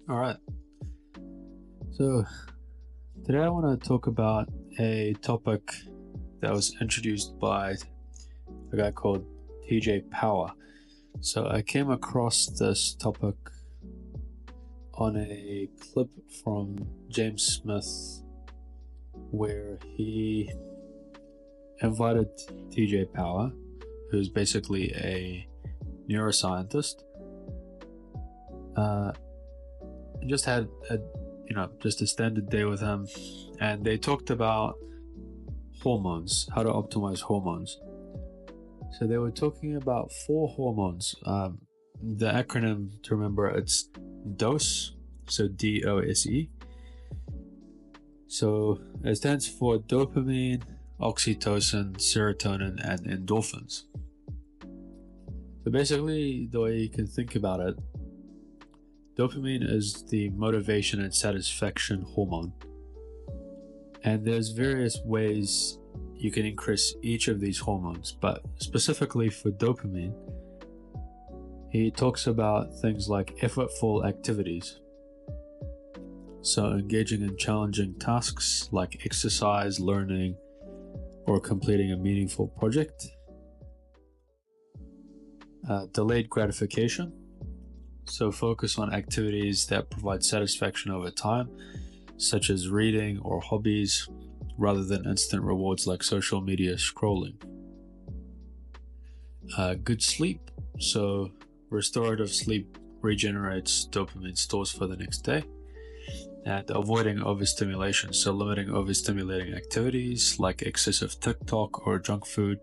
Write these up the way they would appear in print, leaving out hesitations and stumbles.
All right. So today I want to talk about a topic that was introduced by a guy called TJ Power. So I came across this topic on a clip from James Smith where he invited TJ Power, who's basically a neuroscientist, uh, just had just a standard day with him, and they talked about hormones, how to optimize hormones. So they were talking about four hormones. The acronym to remember, it's D.O.S.E, so D.O.S.E. So it stands for dopamine, oxytocin, serotonin, and endorphins. So basically, the way you can think about it, dopamine is the motivation and satisfaction hormone. And there's various ways you can increase each of these hormones, but specifically for dopamine, he talks about things like effortful activities. So engaging in challenging tasks like exercise, learning, or completing a meaningful project. Delayed gratification. So focus on activities that provide satisfaction over time, such as reading or hobbies, rather than instant rewards like social media scrolling. Good sleep. So restorative sleep regenerates dopamine stores for the next day. And avoiding overstimulation, so limiting overstimulating activities like excessive TikTok or junk food,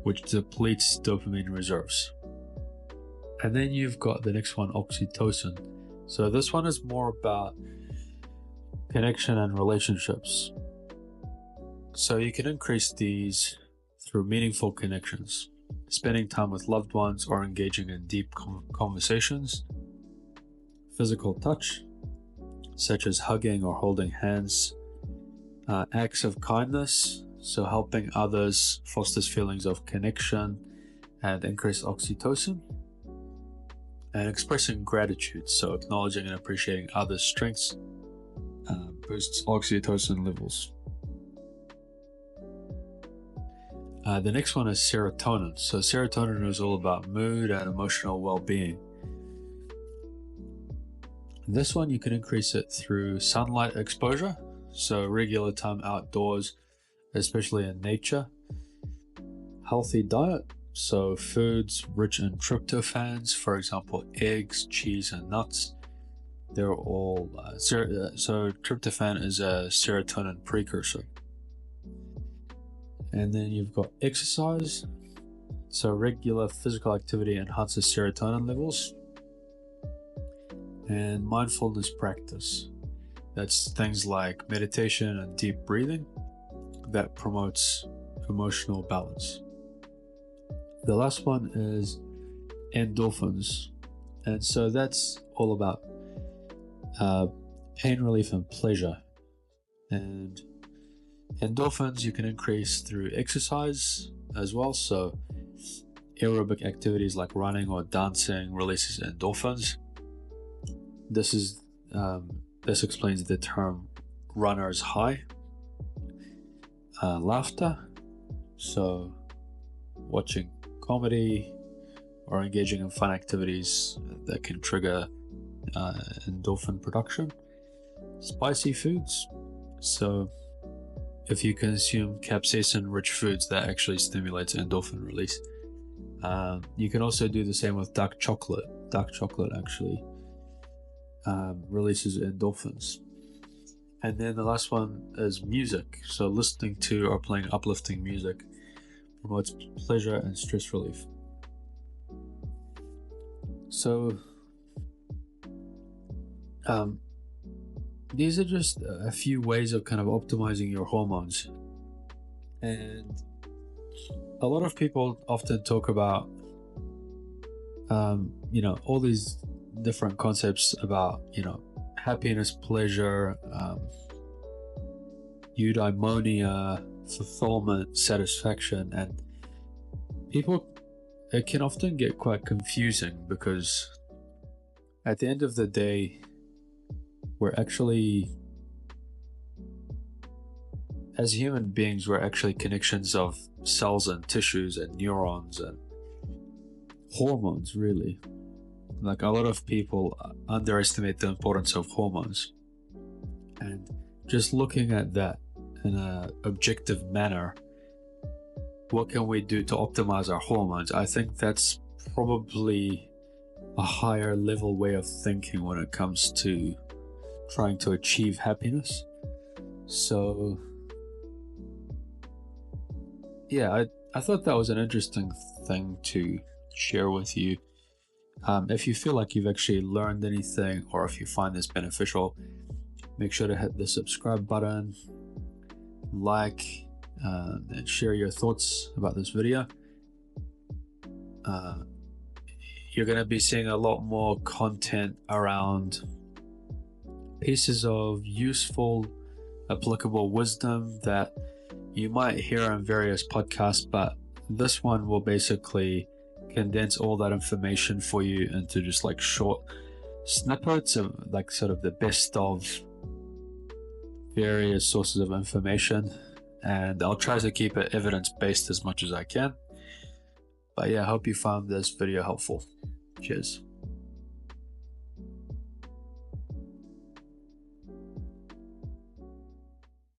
which depletes dopamine reserves. And then you've got the next one, oxytocin. So this one is more about connection and relationships. So you can increase these through meaningful connections, spending time with loved ones or engaging in deep conversations. Physical touch, such as hugging or holding hands. Acts of kindness, so helping others fosters feelings of connection and increase oxytocin. And expressing gratitude, so acknowledging and appreciating others' strengths, boosts oxytocin levels. The next one is serotonin. So serotonin is all about mood and emotional well-being. This one you can increase it through sunlight exposure, so regular time outdoors, especially in nature. Healthy diet, so foods rich in tryptophans, for example, eggs, cheese, and nuts. They're all so tryptophan is a serotonin precursor. And then you've got exercise, so regular physical activity enhances serotonin levels. And mindfulness practice, that's things like meditation and deep breathing that promotes emotional balance. The last one is endorphins, and so that's all about pain relief and pleasure. And endorphins you can increase through exercise as well, so aerobic activities like running or dancing releases endorphins. This explains the term runner's high. Laughter, so watching comedy or engaging in fun activities that can trigger endorphin production. Spicy foods, so if you consume capsaicin-rich foods, that actually stimulates endorphin release. You can also do the same with dark chocolate. Dark chocolate actually releases endorphins. And then the last one is music. So listening to or playing uplifting music promotes pleasure and stress relief. So these are just a few ways of kind of optimizing your hormones. And a lot of people often talk about all these different concepts about happiness, pleasure, eudaimonia, fulfillment, satisfaction, and people, it can often get quite confusing because at the end of the day, we're actually, as human beings, we're actually connections of cells and tissues and neurons and hormones, really. Like, a lot of people underestimate the importance of hormones. And just looking at that in an objective manner, what can we do to optimize our hormones? I think that's probably a higher level way of thinking when it comes to trying to achieve happiness. So yeah, I thought that was an interesting thing to share with you. If you feel like you've actually learned anything, or if you find this beneficial, make sure to hit the subscribe button, like, and share your thoughts about this video. You're going to be seeing a lot more content around pieces of useful, applicable wisdom that you might hear on various podcasts, but this one will basically condense all that information for you into just like short snippets of like sort of the best of various sources of information, and I'll try to keep it evidence-based as much as I can. But yeah, I hope you found this video helpful. Cheers.